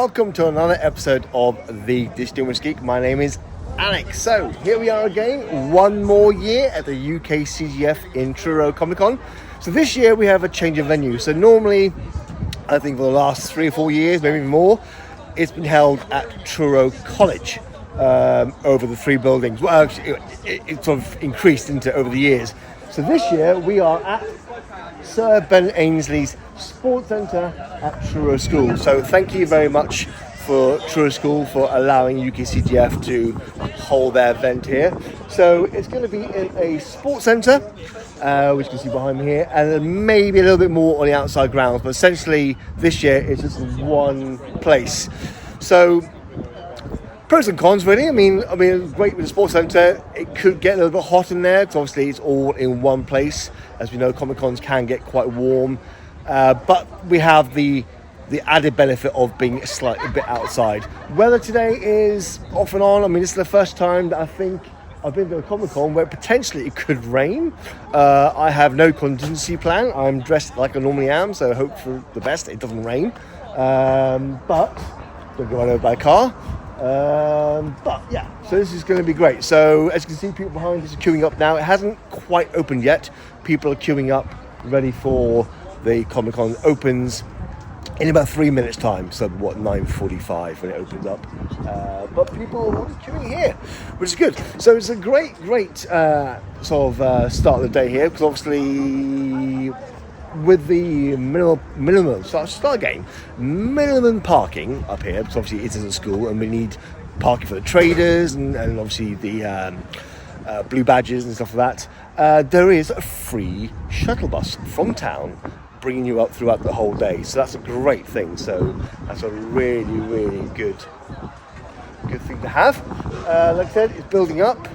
welcome to another episode of The Distinguished Geek. My name is Alex. So here we are again, one more year at the UKCGF in Truro Comic Con. So this year we have a change of venue. So normally, I think for the last 3 or 4 years, maybe more, it's been held at Truro College over the 3 buildings. Well, actually, it sort of increased into over the years. So this year we are at Sir Ben Ainsley's Sports Centre at Truro School. So thank you very much for Truro School for allowing UKCGF to hold their event here. So it's going to be in a sports centre, which you can see behind me here, and then maybe a little bit more on the outside grounds. But essentially this year it's just in one place. So pros and cons, really. I mean, great with the sports centre. It could get a little bit hot in there because obviously it's all in one place. As we know, Comic Cons can get quite warm, but we have the added benefit of being slightly a bit outside. Weather today is off and on. I mean, this is the first time that I think I've been to a Comic Con where potentially it could rain. I have no contingency plan. I'm dressed like I normally am, so I hope for the best it doesn't rain. But don't go run over by a car. But yeah, so this is going to be great. So as you can see, people behind us are queuing up now. It hasn't quite opened yet. People are queuing up ready for the Comic Con opens in about 3 minutes time. So 9:45 when it opens up. But people are queuing here, which is good. So it's a great start of the day here, because obviously with the minimum parking up here, because obviously it is a school and we need parking for the traders and obviously the blue badges and stuff like that. There is a free shuttle bus from town bringing you up throughout the whole day, so that's a great thing. So that's a really good thing to have. Like I said, it's building up,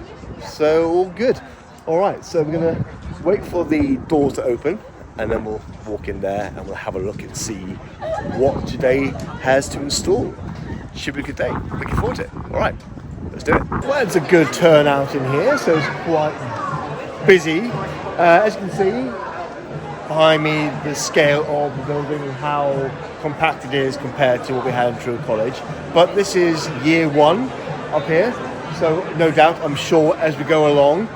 so all good. All right, so we're gonna wait for the doors to open, and then we'll walk in there and we'll have a look and see what today has to install. Should be a good day. Looking forward to it. All right, let's do it. Well, it's a good turnout in here, so it's quite busy. As you can see behind me, the scale of the building and how compact it is compared to what we had in Truro College. But this is year 1 up here, so no doubt, I'm sure as we go along,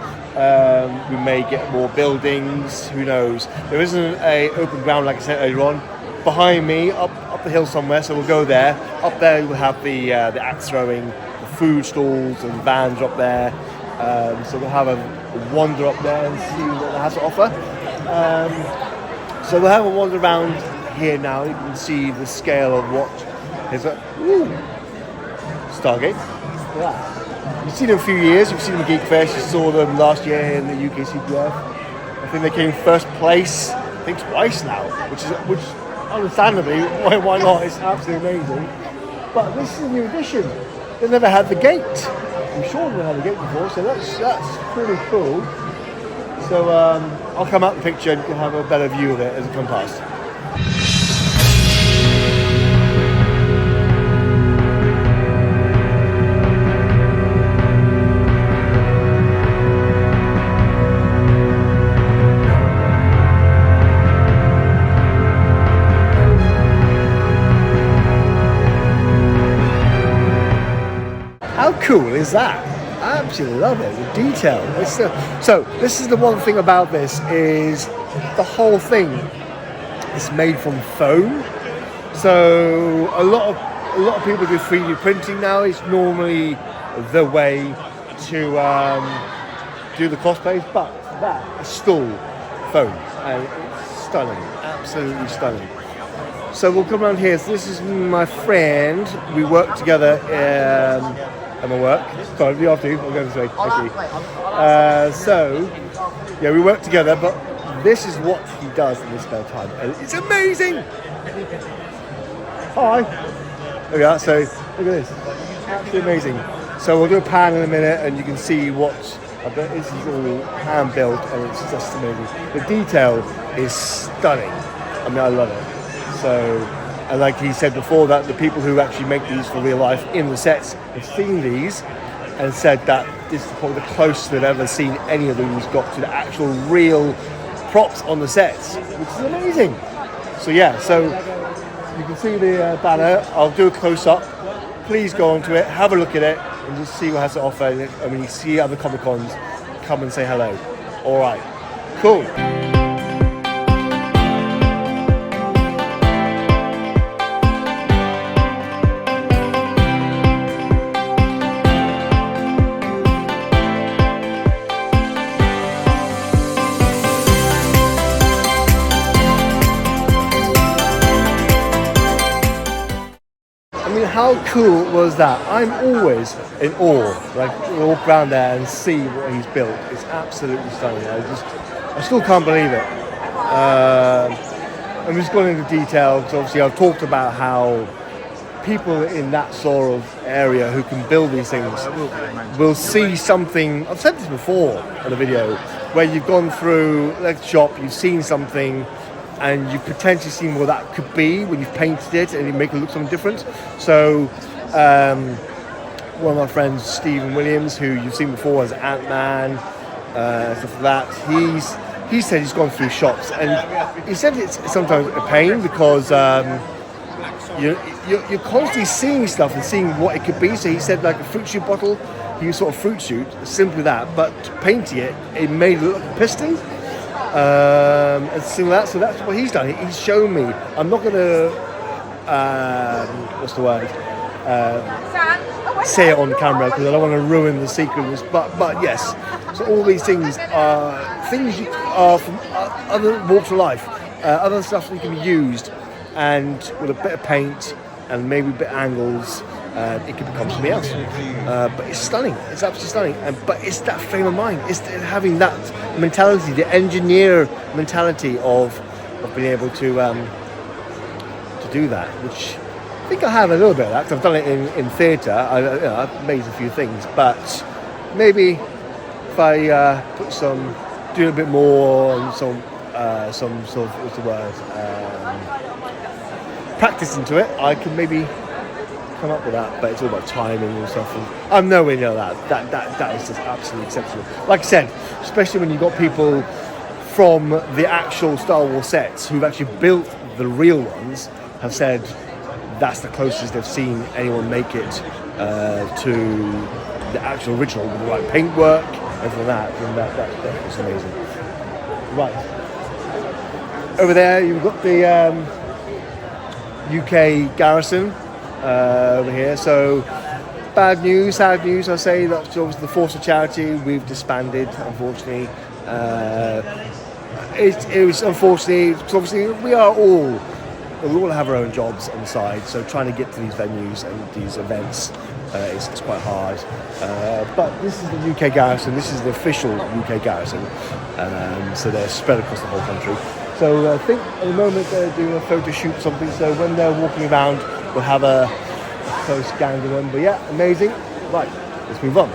we may get more buildings, who knows. There isn't a open ground like I said earlier on. Behind me, up the hill somewhere, so we'll go there. Up there we'll have the axe throwing, the food stalls and vans up there. So we'll have a wander up there and see what it has to offer. So we'll have a wander around here now. You can see the scale of what is a Stargate. Look at that. You've seen them a few years. You've seen them at Geek Fest. You saw them last year here in the UKCGF. I think they came first place, I think twice now, which understandably, why not? It's absolutely amazing. But this is a new edition. They never had the gate. I'm sure they never had the gate before, so that's pretty cool. So I'll come out the picture and you can have a better view of it as it comes past. How cool is that? I absolutely love it, the detail. So this is the one thing about this, is the whole thing is made from foam. So a lot of people do 3D printing now. It's normally the way to do the cosplays, but that is still foam, and it's stunning, absolutely stunning. So we'll come around here. So this is my friend. We work together at my work. Sorry, you have to. I'll go this way. Thank you. So, yeah, we work together, but this is what he does in his spare time. And it's amazing! Hi! There we are. So, look at this. Absolutely amazing. So we'll do a pan in a minute and you can see what, I bet this is all hand-built and it's just amazing. The detail is stunning. I mean, I love it. So, and like he said before, that the people who actually make these for real life in the sets have seen these and said that this is probably the closest they've ever seen any of these got to the actual real props on the sets, which is amazing. So yeah, so You can see the banner. I'll do a close-up. Please go onto it, have a look at it, and just see what it has to offer. And when you see other Comic Cons, come and say hello. All right, cool. How cool was that? I'm always in awe. Like, walk around there and see what he's built. It's absolutely stunning. I still can't believe it. I'm just going into detail because obviously I've talked about how people in that sort of area who can build these things will see something. I've said this before in a video where you've gone through like a shop, you've seen something, and you've potentially seen what that could be when you've painted it and you make it look something different. So one of my friends, Stephen Williams, who you've seen before as Ant-Man, stuff like that, he said he's gone through shops and he said it's sometimes a pain because you're constantly seeing stuff and seeing what it could be. So he said like a fruit shoot bottle, he used sort of fruit shoot, simply that, but painting it made it look like a piston. And similar that, so that's what he's done. He's shown me. I'm not going to what's the word? Say it on camera because I don't want to ruin the secrets. But yes, so all these things are things you are from other walks of life, other stuff that can be used, and with a bit of paint and maybe a bit of angles. It could become something else, but it's stunning. It's absolutely stunning. But it's that frame of mind. It's having that mentality, the engineer mentality of being able to do that, which I think I have a little bit of that. 'Cause I've done it in theatre. I've made a few things, but maybe if I do a bit more and some sort of what's the word, practice into it, I can maybe come up with that, but it's all about timing and stuff, and I'm nowhere near that. That is just absolutely exceptional. Like I said, especially when you've got people from the actual Star Wars sets who've actually built the real ones, have said that's the closest they've seen anyone make it to the actual original with the right paintwork and for that, and that was amazing. Right, over there you've got the UK Garrison. Over here, so sad news. I say that obviously the Force of Charity, we've disbanded, unfortunately. It was unfortunately because obviously we all have our own jobs on the side, so trying to get to these venues and these events is quite hard. But this is the UK Garrison. This is the official UK Garrison, so they're spread across the whole country. So I think at the moment they're doing a photo shoot or something, so when they're walking around we'll have a close gang of them. But yeah, amazing. Right, let's move on.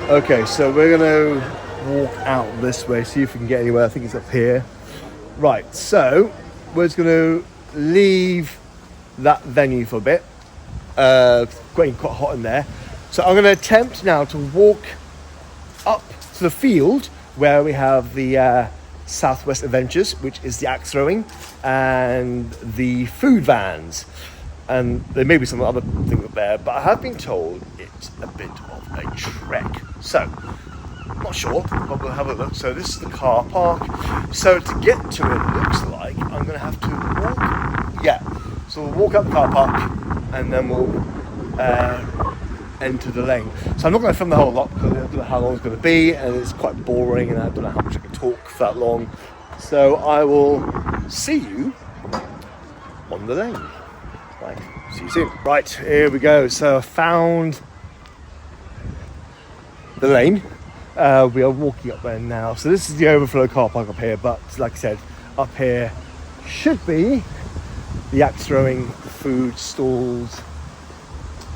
Okay, so we're going to walk out this way, see if we can get anywhere. I think it's up here. Right, so we're just going to leave that venue for a bit. It's getting quite hot in there. So I'm going to attempt now to walk up to the field where we have the Southwest Adventures, which is the axe throwing, and the food vans. And there may be some other things up there, but I have been told it's a bit of a trek. So, I'm not sure, but we'll have a look. So this is the car park. So to get to it, looks like I'm going to have to walk. Yeah, so we'll walk up the car park and then we'll enter the lane. So I'm not going to film the whole lot because I don't know how long it's going to be, and it's quite boring, and I don't know how much I can talk for that long. So I will see you on the lane. Right, see you soon. Right, here we go. So I found the lane. We are walking up there now. So this is the overflow car park up here, but like I said, up here should be the axe throwing, the food stalls,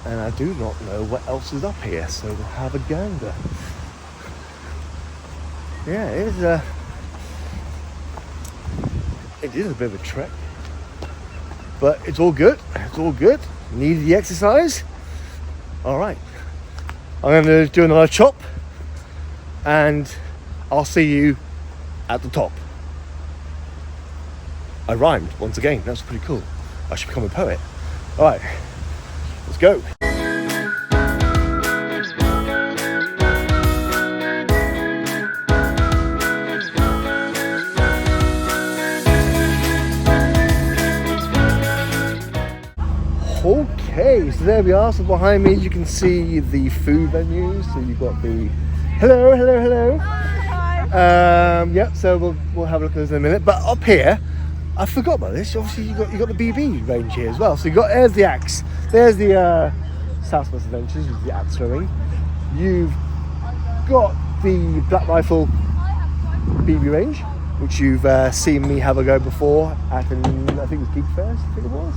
and I do not know what else is up here, so we'll have a gander. Yeah, it is a bit of a trek, but it's all good. It's all good. Needed the exercise. All right, I'm going to do another chop, and I'll see you at the top. I rhymed once again. That's pretty cool. I should become a poet. All right, let's go. Okay, so there we are. So behind me you can see the food venues. So you've got the hello. Hi. Yeah, so we'll have a look at this in a minute. But up here, I forgot about this. Obviously you got the BB range here as well. So there's the axe. There's the Southwest Adventures with the axe throwing. You've got the Black Rifle BB range, which you've seen me have a go before at I think it was Geek Fest, I think it was.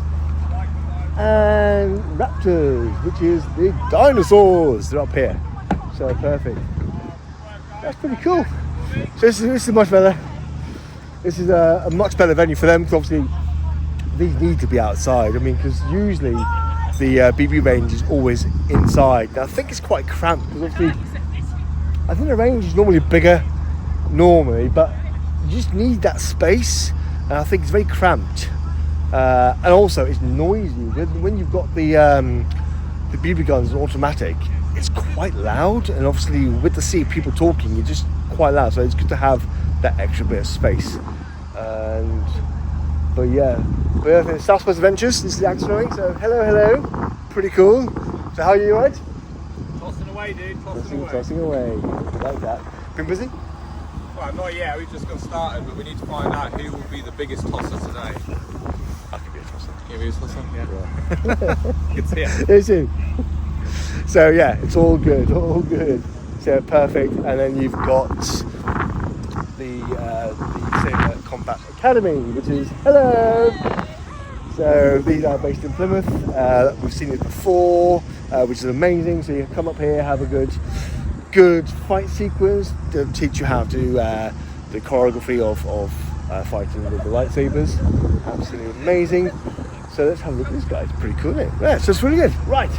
And Raptors, which is the dinosaurs. They're up here. So perfect. That's pretty cool. So this is much better. This is a much better venue for them, because obviously these need to be outside. I mean, because usually the BB range is always inside. Now I think it's quite cramped, because obviously I think the range is normally bigger, but you just need that space, and I think it's very cramped. And also it's noisy. When you've got the BB guns automatic, it's quite loud, and obviously with the sea of people talking, you're just quite loud, so it's good to have that extra bit of space. But I think Southwest Adventures, this is the axe throwing, so hello, pretty cool. So how are you, right? Tossing away, dude, tossing away. Like that. Been busy? Well, not yet, we've just got started, but we need to find out who will be the biggest tosser today. I could be a tosser. Can you be a tosser? Yeah. Good to see you. It's you. So yeah, it's all good. So perfect. And then you've got the Sabre Combat Academy, which is hello. So these are based in Plymouth. We've seen it before, which is amazing. So you come up here, have a good fight sequence. They'll teach you how to do the choreography of fighting with the lightsabers. Absolutely amazing. So let's have a look at this guy. It's pretty cool, isn't it? Yeah, so it's really good. Right.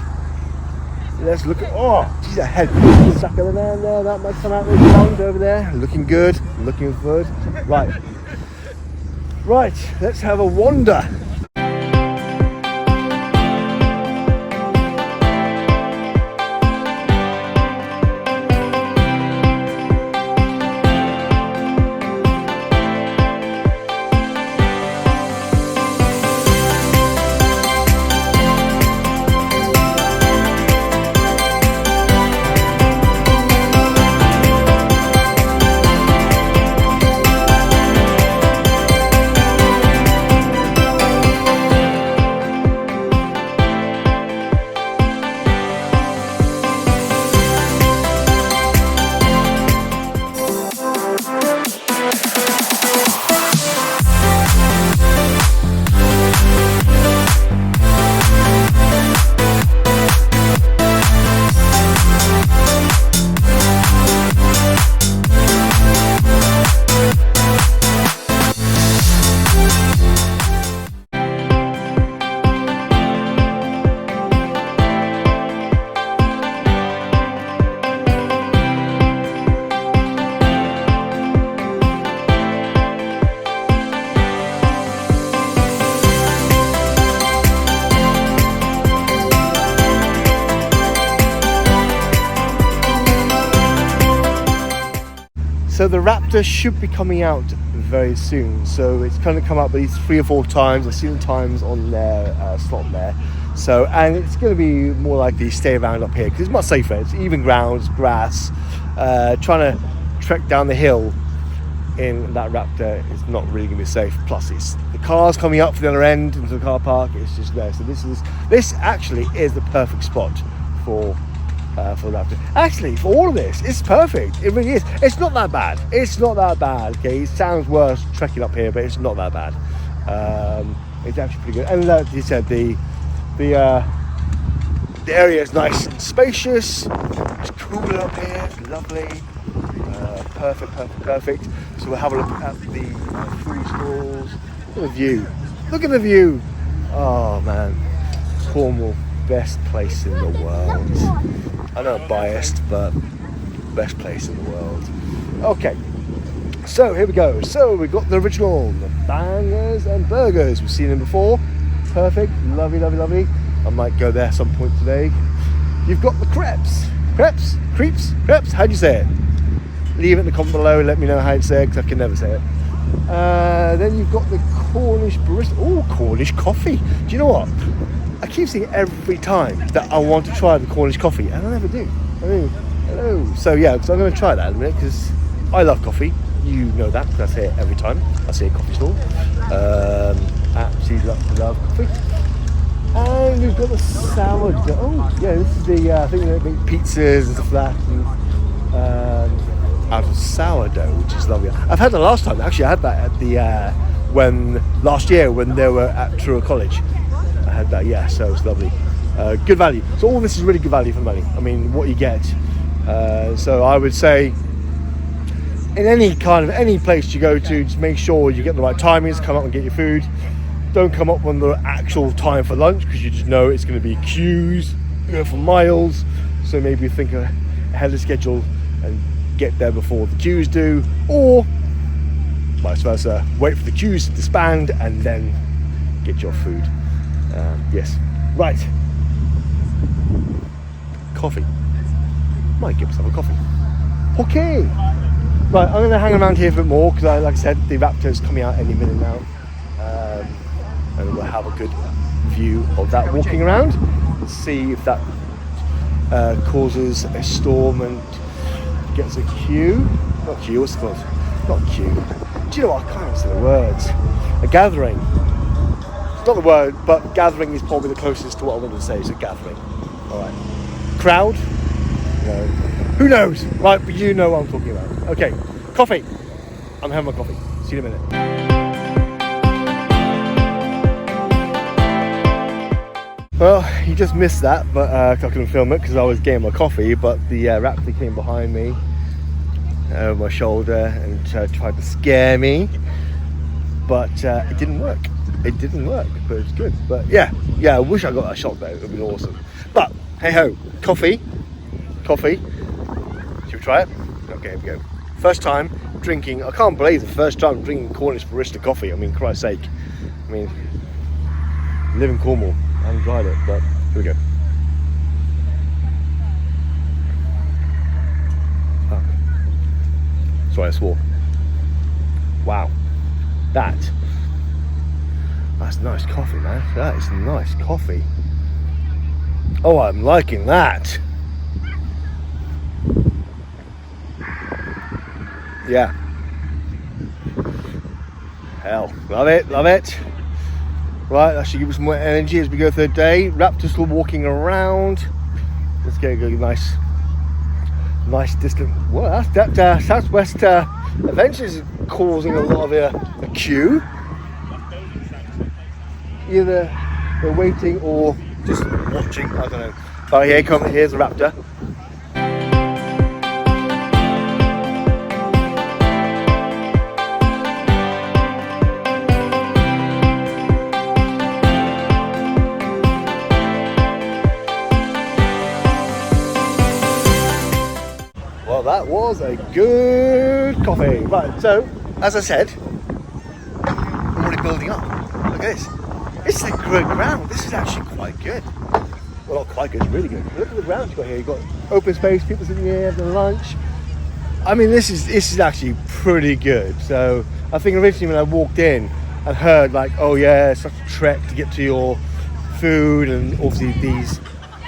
Let's look at, geez, a head sucker in there. That might come out with the wand over there. Looking good. Right. Let's have a wander. So the Raptor should be coming out very soon. So it's going to come up at least 3 or 4 times. I've seen the times on their slot there. So, and it's going to be more likely to stay around up here because it's much safer. It's even ground, it's grass. Trying to trek down the hill in that Raptor is not really going to be safe. Plus, it's the cars coming up from the other end into the car park. It's just there. So this actually is the perfect spot for for that. Actually, for all of this, it's perfect. It really is. It's not that bad. It's not that bad. Okay, it sounds worse trekking up here, but it's not that bad. It's actually pretty good. And like you said, the area is nice and spacious. It's cool up here. It's lovely. Perfect. So we'll have a look at the food stalls. Look at the view. Look at the view. Oh man, Cornwall, best place in the world. I know I'm biased, but best place in the world. Okay, so here we go. So we've got the original, the bangers and burgers. We've seen them before. Perfect, lovely. I might go there some point today. You've got the crepes. Crepes. How do you say it? Leave it in the comment below and let me know how you say it, because I can never say it. Then you've got the Cornish barista. Oh, Cornish coffee. Do you know what? I keep seeing it every time that I want to try the Cornish coffee, and I never do. Hello. So yeah, because I'm going to try that in a minute, because I love coffee. You know that, because I say it every time I see a coffee stall. Absolutely love coffee. And we've got the sourdough. Oh, yeah, this is the, I think they make pizzas and stuff like that. And, out of sourdough, which is lovely. I've had that last time. Actually, I had that at the, last year when they were at Truro College. I had that, yeah, so it's lovely. Good value. So all this is really good value for the money. I mean, what you get. So I would say, in any place you go to, just make sure you get the right timings, come up and get your food. Don't come up on the actual time for lunch, because you just know it's going to be queues, for miles. So maybe think ahead of the schedule and get there before the queues do, or vice versa, wait for the queues to disband and then get your food. Yes, right. Coffee. Might give myself a coffee. Okay. Right, I'm going to hang around here a bit more, because like I said, the Raptor's coming out any minute now, and we'll have a good view of that walking around. See if that causes a storm and gets a queue. Not queue, what's it called? Not queue. Do you know what? I can't say the words. A gathering. It's not the word, but gathering is probably the closest to what I wanted to say. So gathering. Alright. Crowd? No. Who knows? Right, but you know what I'm talking about. Okay. Coffee. I'm having my coffee. See you in a minute. Well, you just missed that, but I couldn't film it because I was getting my coffee, but the Raptor came behind me over my shoulder and tried to scare me, but it didn't work. It didn't work, but it's good. But yeah, I wish I got that shot though. It would have been awesome. But hey ho, coffee. Should we try it? Okay, here we go. First time drinking. I can't believe the first time drinking Cornish barista coffee. I mean, Christ's sake. I mean, I live in Cornwall. I haven't tried it, but here we go. Oh. Sorry, I swore. Wow. That's nice coffee, man. That is nice coffee. Oh, I'm liking that. Yeah. Hell, love it. Right, that should give us more energy as we go through the day. Raptor's still walking around. Let's get a nice distant. Well, that Southwest Adventures is causing a lot of a queue. Either they're waiting or just watching. I don't know. Oh, here's the Raptor. Well, that was a good coffee. Right, so as I said, I'm already building up. Look at this. This is a great ground. This is actually quite good. Well, not quite good, it's really good. Look at the ground you've got here. You've got open space, people sitting here having lunch. I mean, this is actually pretty good. So I think originally when I walked in and heard like, oh yeah, it's such a trek to get to your food, and obviously these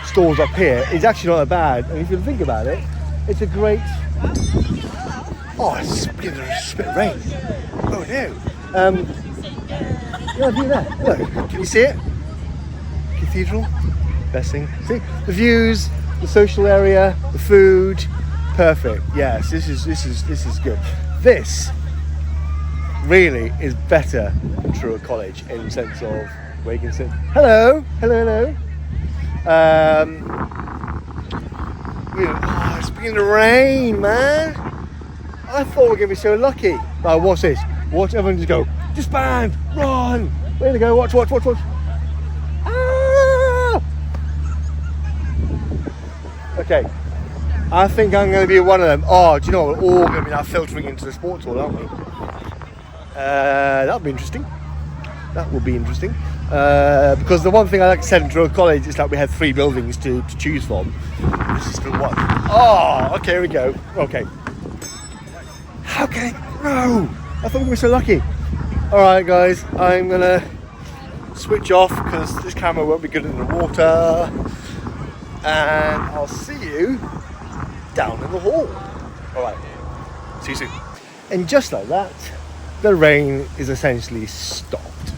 stores up here, it's actually not that bad. And if you think about it, it's a great. Oh, it's beginning to spit rain. Oh no. Yeah, view there. Look, can you see it? Cathedral. Best thing. See the views. the social area, the food, perfect. Yes, this is good. This really is better than Truro College in the sense of where you can sit. Hello. It's beginning to rain, man. I thought we were going to be so lucky. But watch this. Watch everyone just go, disband, run. Where they go? Watch. Ah! Okay. I think I'm going to be one of them. Oh, do you know what? We're all going to be now filtering into the sports hall, aren't we? That'll be interesting. That will be interesting. Because the one thing I like to say in Truro College is that we have 3 buildings to choose from. This is the one. Oh, okay, here we go. Okay. How can I? No! I thought we were so lucky. Alright, guys, I'm going to switch off because this camera won't be good in the water. And I'll see you down in the hall. Alright, see you soon. And just like that, the rain is essentially stopped.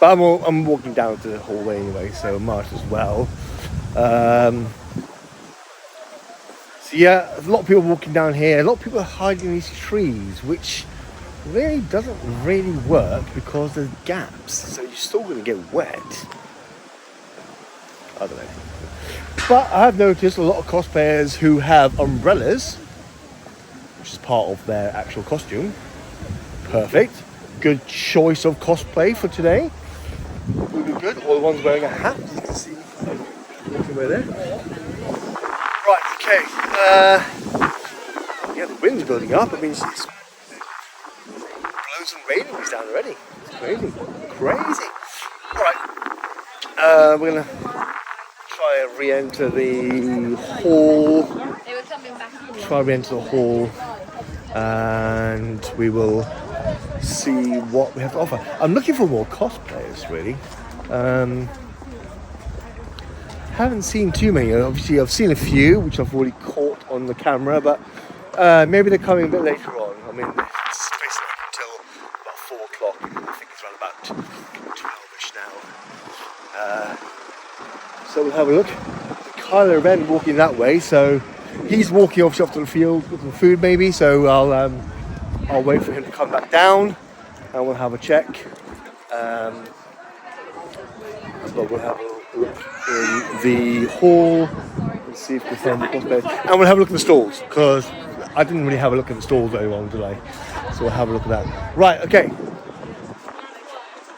But I'm walking down to the hallway anyway, so might as well. So yeah, a lot of people walking down here. A lot of people are hiding in these trees, which really doesn't really work because there's gaps. So you're still going to get wet. I don't know. But I have noticed a lot of cosplayers who have umbrellas, which is part of their actual costume. Perfect. Good choice of cosplay for today. Really good. All the ones wearing a hat, you can see. Over there. Right, okay. Yeah, the wind's building up. I mean, it's blowing some rain down already. It's crazy. Alright. We're going to try and re-enter the hall. And we will see what we have to offer. I'm looking for more cosplayers, really. Haven't seen too many. Obviously, I've seen a few, which I've already caught on the camera, but maybe they're coming a bit later on. I mean, it's basically until about 4 o'clock. I think it's around about 12ish now. So we'll have a look. Kylo Ren walking that way, so he's walking obviously off to the field with some food maybe, so I'll wait for him to come back down and we'll have a check. But we'll have a look in the hall and see if we can find the cosplayers. And we'll have a look at the stalls, because I didn't really have a look at the stalls very long, did I? So we'll have a look at that. Right, okay.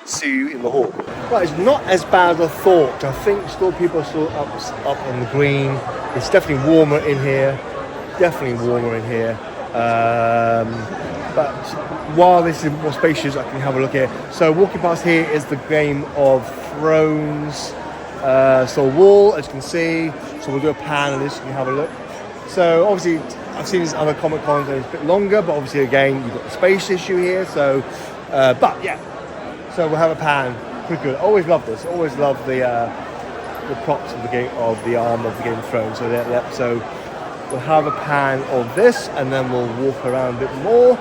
See you in the hall. Right, it's not as bad as I thought. I think still people are still up on the green. It's definitely warmer in here. But while this is more spacious, I can have a look here. So walking past here is the Game of Thrones wall, as you can see. So we'll do a pan of this, you can have a look. So obviously, I've seen this other Comic Cons and it's a bit longer, but obviously again, you've got the space issue here. So, but yeah. So we'll have a pan. Pretty good. Always love this. Always love the props of the arm of the Game of Thrones. So we'll have a pan of this, and then we'll walk around a bit more.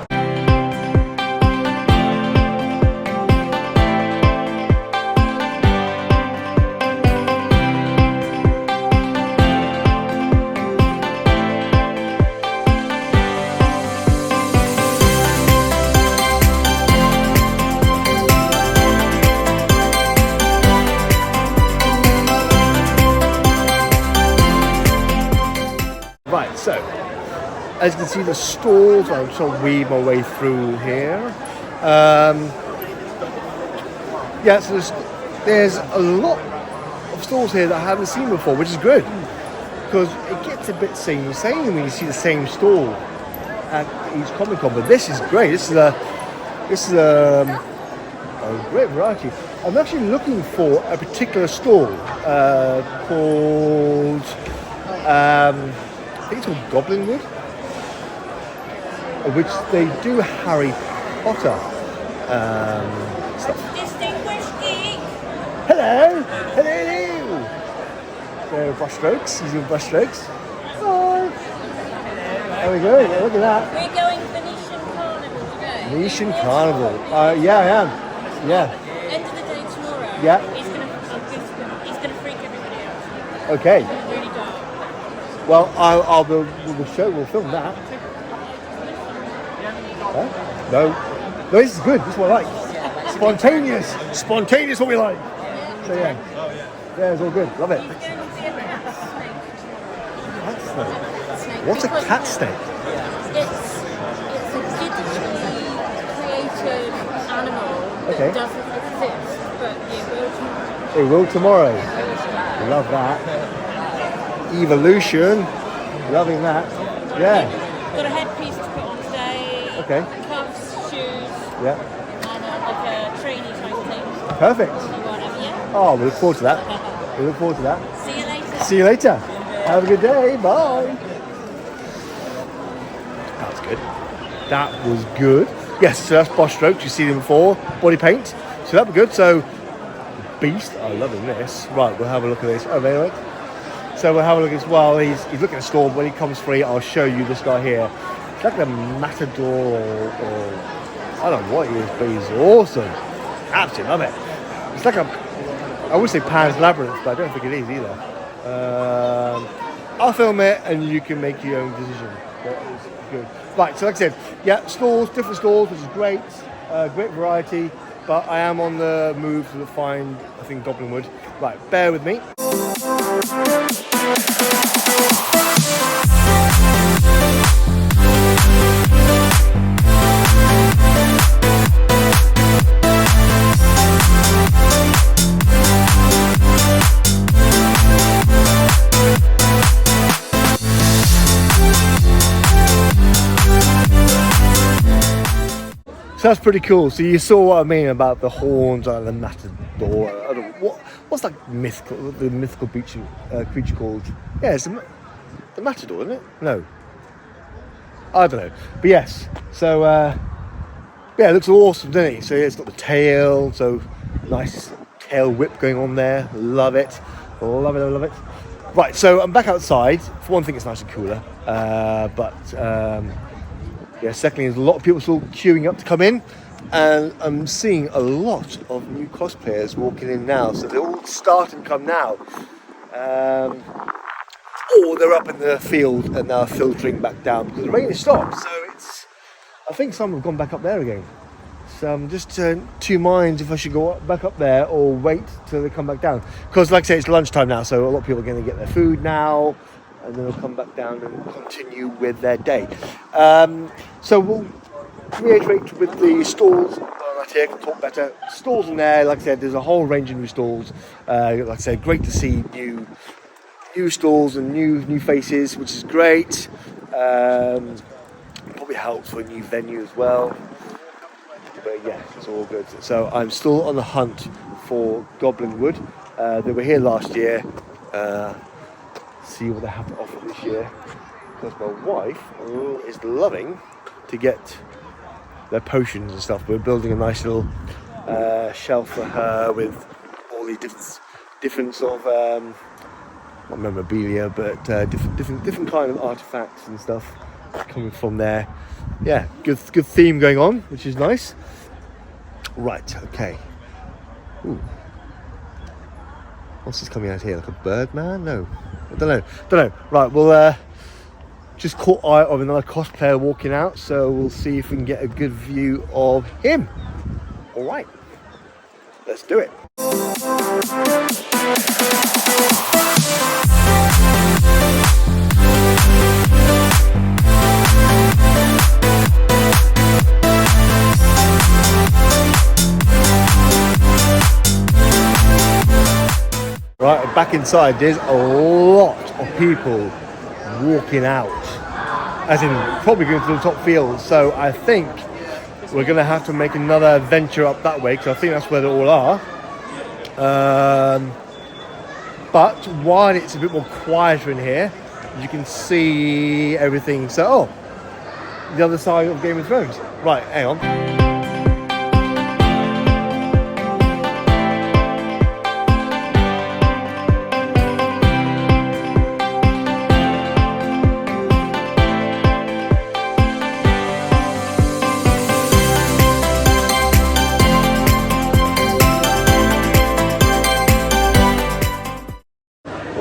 Right, so as you can see, the stalls, I'll sort of weave my way through here. Yeah, so there's a lot of stalls here that I haven't seen before, which is good, because it gets a bit same when you see the same stall at each Comic Con. But this is great. This is a great variety. I'm actually looking for a particular stall called. I think it's called Goblinwood, which they do Harry Potter stuff. Distinguished geek. Hello. So brushstrokes, using brushstrokes. Hi. There we go. Look at that. We're going Venetian Carnival today. Venetian Carnival. Yeah, I am. Yeah. End of the day tomorrow. Yeah. It's gonna freak everybody out. Okay. It's gonna be really dark. Well, we'll film that. Huh? No, this is good. This is what I like. Spontaneous, what we like. So yeah, it's all good. Love it. Cat steak. What's a cat steak? It's a digitally created animal that doesn't exist, but it will tomorrow. It will tomorrow. Love that. Evolution. Loving that. Yeah. Got a headpiece to put on today. Okay. Cuffs, shoes. Yeah. And like a trainee type thing. Perfect. You want them, yeah? Oh, we look forward to that. We look forward to that. See you later. See you later. Have a good day. Bye. That was good. That was good. Yes, so that's brush strokes. You've seen them before. Body paint. So that was good. So, beast. I'm loving this. Right, we'll have a look at this. Oh, there it is. So we'll have a look as well. He's looking at the store. When he comes free, I'll show you this guy here. It's like a matador or I don't know what he is, but he's awesome. Absolutely love it. It's like I would say Pan's Labyrinth, but I don't think it is either. I'll film it and you can make your own decision. That is good. Right, so like I said, yeah, stores, different stores, which is great. Great variety, but I am on the move to find, I think, Goblin Wood. Right, bear with me. So that's pretty cool. So you saw what I mean about the horns and the matador. I don't know, what's that mythical creature called? Yeah, it's the matador, isn't it? No, I don't know. But yes. So yeah, it looks awesome, doesn't it? So yeah, it's got the tail. So nice tail whip going on there. Love it. Love it. I love it. Right. So I'm back outside. For one thing, it's nice and cooler. Yeah, secondly, there's a lot of people still queuing up to come in, and I'm seeing a lot of new cosplayers walking in now, so they're all starting to come now. Or they're up in the field and now filtering back down because the rain has stopped, so I think some have gone back up there again. So I'm just two minds if I should go back up there or wait till they come back down. Because like I say, it's lunchtime now, so a lot of people are going to get their food now, and then they'll come back down and continue with their day. So we'll reiterate with the stalls. Right here, I can talk better. Stalls in there, like I said, there's a whole range of new stalls. Like I said, great to see new stalls and new faces, which is great. Probably helps for a new venue as well. But yeah, it's all good. So I'm still on the hunt for Goblin Wood. They were here last year. See what they have to offer this year, because my wife is loving to get their potions and stuff. We're building a nice little shelf for her with all these different sort of not memorabilia, but different kind of artifacts and stuff coming from there. Yeah, good theme going on, which is nice. Right, okay. Ooh. What's this coming out here? Like a bird man? No. I don't know. Right, we'll just caught eye of another cosplayer walking out, so we'll see if we can get a good view of him. All right, let's do it. Right, back inside, there's a lot of people walking out, as in probably going to the top fields. So I think we're going to have to make another venture up that way, because I think that's where they all are. But while it's a bit more quieter in here, you can see everything. So, the other side of Game of Thrones. Right, hang on.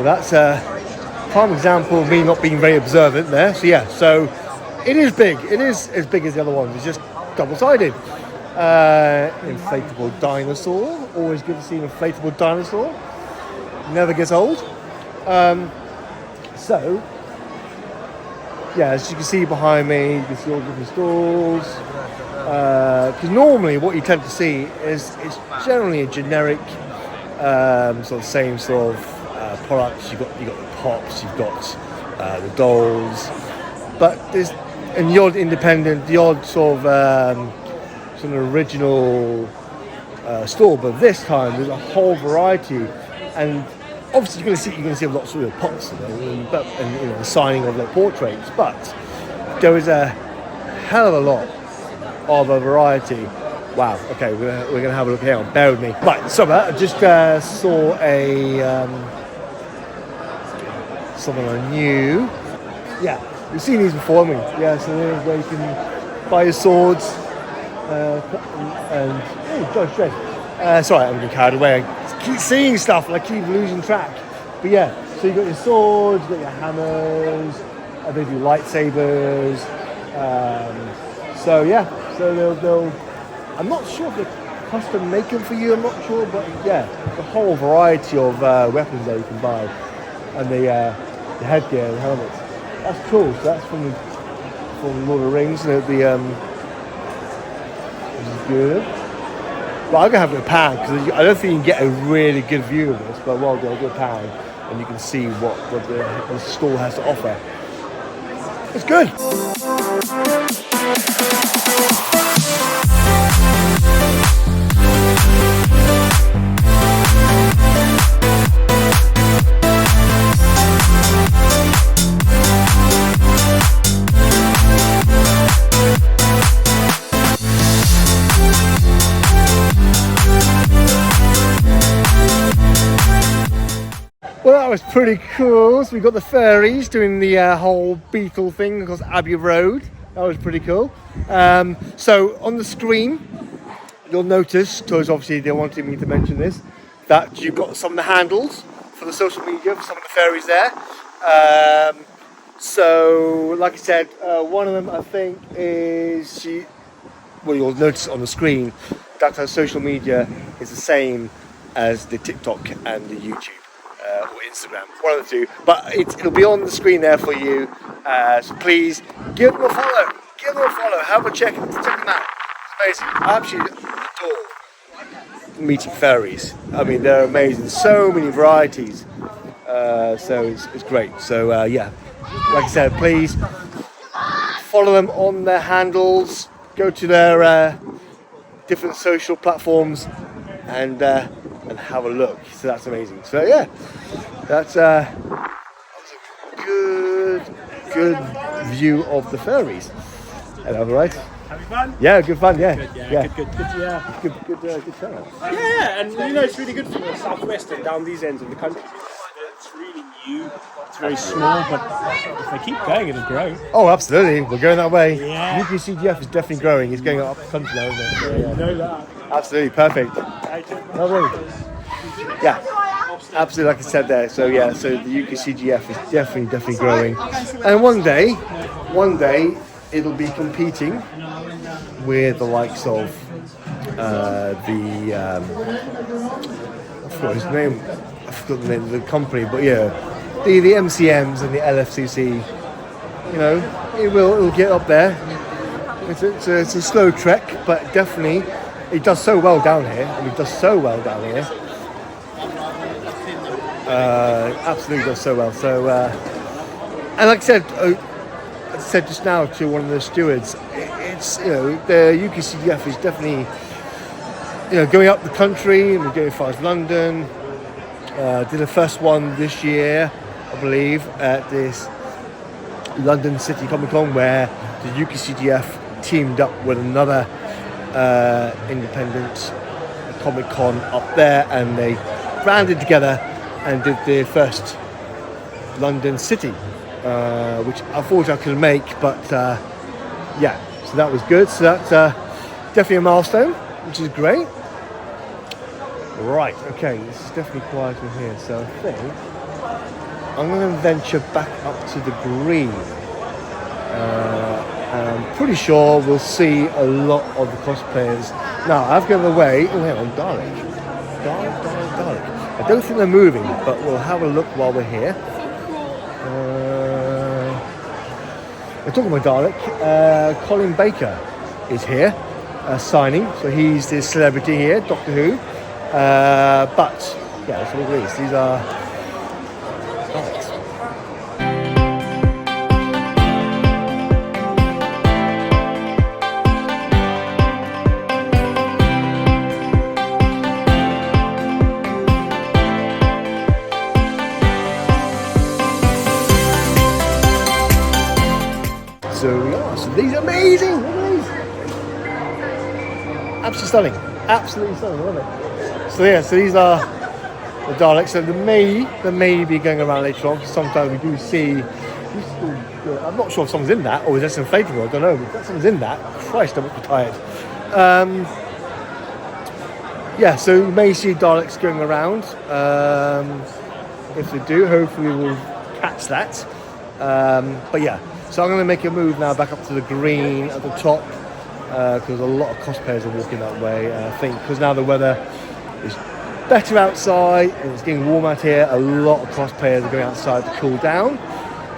Well, prime example of me not being very observant there. So yeah, so it is big. It is as big as the other ones. It's just double-sided. Inflatable dinosaur. Always good to see an inflatable dinosaur. Never gets old. So yeah, as you can see behind me, you can see all different stalls. Because normally what you tend to see is it's generally a generic sort of same sort of products. You've got the pops, you've got the dolls, but there's the odd independent, the odd sort of original store. But this time there's a whole variety, and obviously you're going to see lots of pops, and the signing of their portraits. But there is a hell of a lot of a variety. Wow. Okay, we're going to have a look here. Bear with me. Right. So I just saw something new. Yeah, we've seen these before, haven't we? Yeah. So there's where you can buy your swords and Josh, sorry, I'm getting carried away. I keep seeing stuff and I keep losing track. But yeah, so you got your swords, you got your hammers, they do lightsabers. So yeah, so they'll. I'm not sure if they're custom make them for you. I'm not sure, but yeah, the whole variety of weapons that you can buy, and the headgear and helmets. That's cool. So that's from Lord of the Rings, and which is good. But I'm gonna have a pan because I don't think you can get a really good view of this. But I'll do a pan, and you can see what the store has to offer. It's good. Well, that was pretty cool. So we got the fairies doing the whole beetle thing across Abbey Road. That was pretty cool. So on the screen, you'll notice, because obviously they wanted me to mention this, that you've got some of the handles for the social media for some of the fairies there. So, like I said, one of them I think is you'll notice on the screen that her social media is the same as the TikTok and the YouTube. Or Instagram, one of the two, but it'll be on the screen there for you. So please give them a follow. Have a check them out. It's amazing. I absolutely adore meeting fairies. I mean, they're amazing. So many varieties. So it's great. So yeah, like I said, please follow them on their handles. Go to their different social platforms and have a look. So that's amazing. So yeah, that's a good view of the fairies. Hello, right? Having fun? Yeah, good fun. Yeah, Good turnout. Yeah, and it's really good for the southwest and down these ends of the country. It's really new. It's very small, but if they keep going, it'll grow. Oh, absolutely. We're going that way. Yeah. UKCGF is definitely growing. It's going up the country now, isn't it? Yeah. Know that. Absolutely perfect. Lovely. Yeah, absolutely. Like I said there. So yeah, so the UKCGF is definitely growing, and one day, it'll be competing with the likes of I forgot his name. I forgot the name of the company, but yeah, the MCMs and the LFCC. You know, it'll get up there. It's a slow trek, but definitely. It does so well down here. Absolutely does so well. So, and like I said just now to one of the stewards, it's the UKCGF is definitely going up the country, and we're going as far as London. Did the first one this year, I believe, at this London City Comic Con, where the UKCGF teamed up with another independent Comic Con up there, and they banded together and did the first London City, which unfortunately I couldn't make, but yeah, so that was good. So that's definitely a milestone, which is great. Right, okay, this is definitely quiet in here, so I think I'm going to venture back up to the green. And I'm pretty sure we'll see a lot of the cosplayers. Now, I've given away. Oh, hang on, Dalek. I don't think they're moving, but we'll have a look while we're here. We're talking about Dalek. Colin Baker is here signing, so he's the celebrity here, Doctor Who. But yeah, that's what it is. These are Daleks. So we are. So these are amazing. Look at these. Absolutely stunning. Absolutely stunning. I love it. So yeah. So these are the Daleks. So they may be going around later on. Sometimes we do see. I'm not sure if someone's in that or is that inflatable. I don't know. But if someone's in that, Christ, I must be tired. Yeah. So you may see Daleks going around. If they do, hopefully we'll catch that. But yeah. So I'm going to make a move now back up to the green at the top because a lot of cosplayers are walking that way. I think because now the weather is better outside and it's getting warm out here, a lot of cosplayers are going outside to cool down.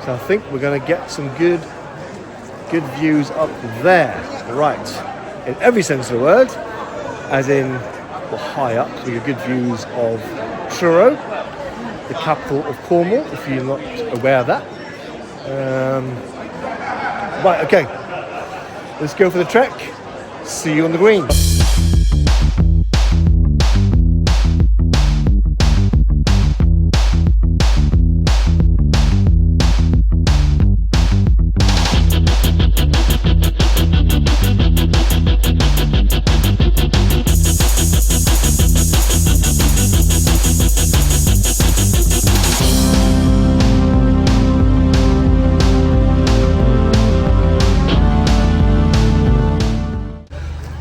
So I think we're going to get some good views up there. Right, in every sense of the word, as in well, high up. So we get good views of Truro, the capital of Cornwall, if you're not aware of that. Right, okay, let's go for the trek. See you on the green.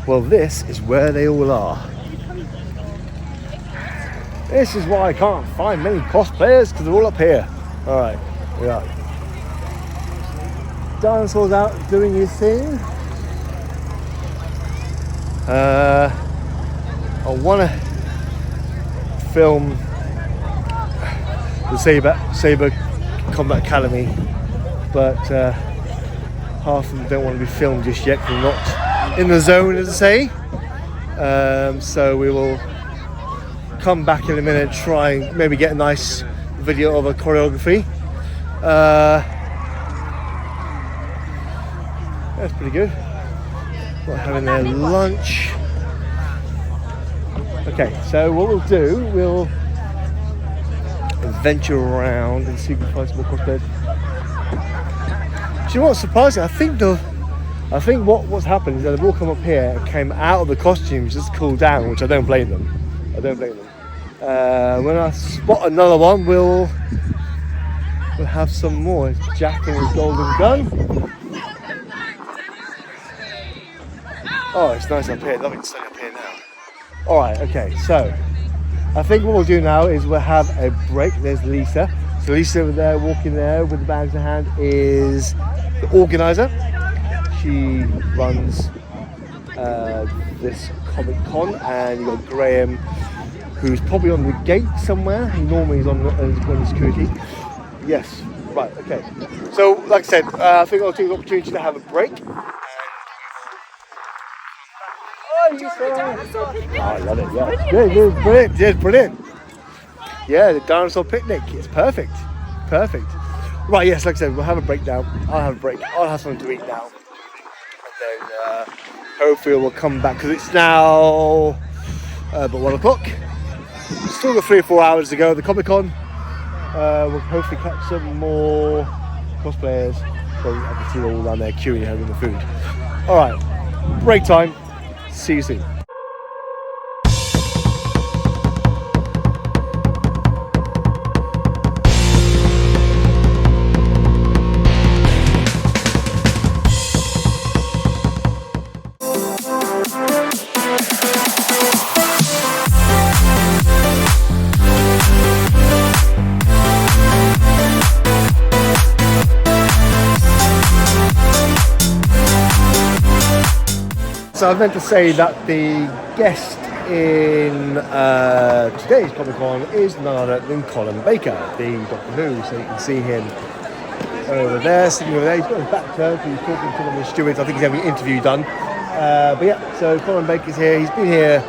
Well, this is where they all are. This is why I can't find many cosplayers, because they're all up here. Alright, we are. Dinosaur's out doing his thing. I want to film the Saber Combat Academy, but half of them don't want to be filmed just yet, because they're not in the zone, as I say. So we will come back in a minute, try and maybe get a nice video of a choreography. That's pretty good. We're having their lunch. Okay, so what we'll do, we'll venture around and see if we can find some more cosplayers. Do you know what's surprising? I think what's happened is that they've all come up here and came out of the costumes just to cool down, which I don't blame them. When I spot another one, we'll have some more. It's Jack and his golden gun. Oh, it's nice up here. Lovely to sunny up here now. All right, okay. So I think what we'll do now is we'll have a break. There's Lisa. So Lisa over there, walking there with the bags in hand, is the organizer. She runs this Comic Con, and you've got Graham, who's probably on the gate somewhere. He normally is on security. Yes, right, okay. So, like I said, I think I'll take the opportunity to have a break. Oh, I love it, yeah. It's brilliant, yeah, it's brilliant. Yeah, the dinosaur picnic, it's perfect. Right, yes, like I said, we'll have a break now. I'll have a break. I'll have something to eat now. And then hopefully we'll come back, because it's now about 1 o'clock. Still got 3 or 4 hours to go. The Comic Con. We'll hopefully catch some more cosplayers. Well, I can see them all down there queuing, having the food. Alright, break time. See you soon. so I meant to say that the guest in today's Comic Con is none other than Colin Baker, the Doctor Who. So you can see him over there, sitting over there. He's got his back turned, so he's talking to one of the stewards. I think he's having an interview done. But yeah, so Colin Baker's here. He's been here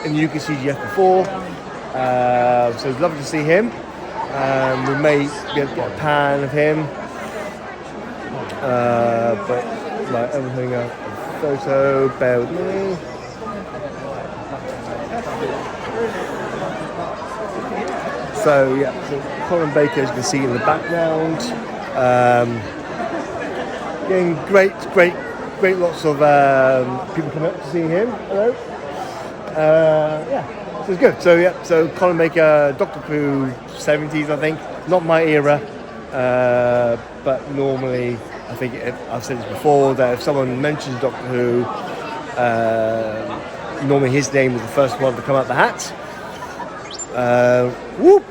in the UKCGF before, so it's lovely to see him. We may be able to get a pan of him, but like everything a photo, bear with me. So yeah, so Colin Baker, as you can see in the background, getting great lots of people coming up to see him. Hello. Yeah, so it's good. So yeah, so Colin Baker, Doctor Who, 70s, I think. Not my era, but normally, I think I've said this before, that if someone mentions Doctor Who, normally his name is the first one to come out the hat. Whoop,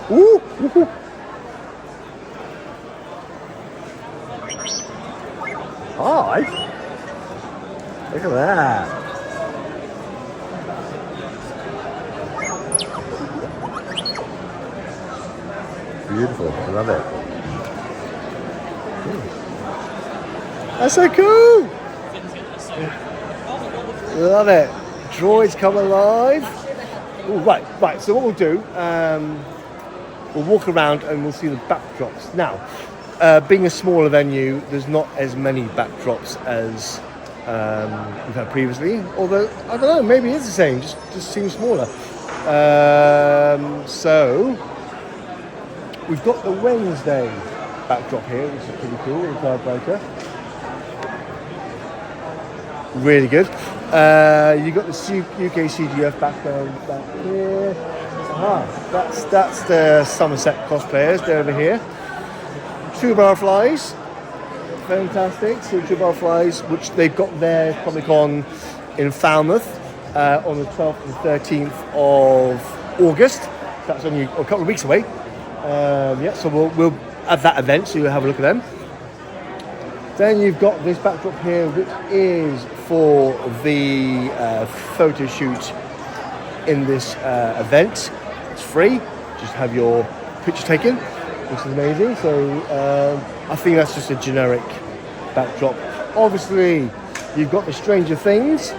whoop, whoop, whoop. Hi. Look at that. Beautiful. I love it. That's so cool. Love it. Droids come alive. Ooh, right. So what we'll do, we'll walk around and we'll see the backdrops. Now, being a smaller venue, there's not as many backdrops as we've had previously. Although, I don't know, maybe it's the same, just seems smaller. So, we've got the Wednesday backdrop here, which is pretty cool, the card breaker. Really good. You got the UKCGF background back here. That's the Somerset cosplayers. They're over here. True Barflies, fantastic. So True Barflies, which they've got their Comic Con in Falmouth on the 12th and 13th of August. That's only a couple of weeks away. Yeah, so we'll at that event, so you'll have a look at them. Then you've got this backdrop here, which is for the photo shoot in this event. It's free, just have your picture taken, which is amazing. So I think that's just a generic backdrop. Obviously, you've got the Stranger Things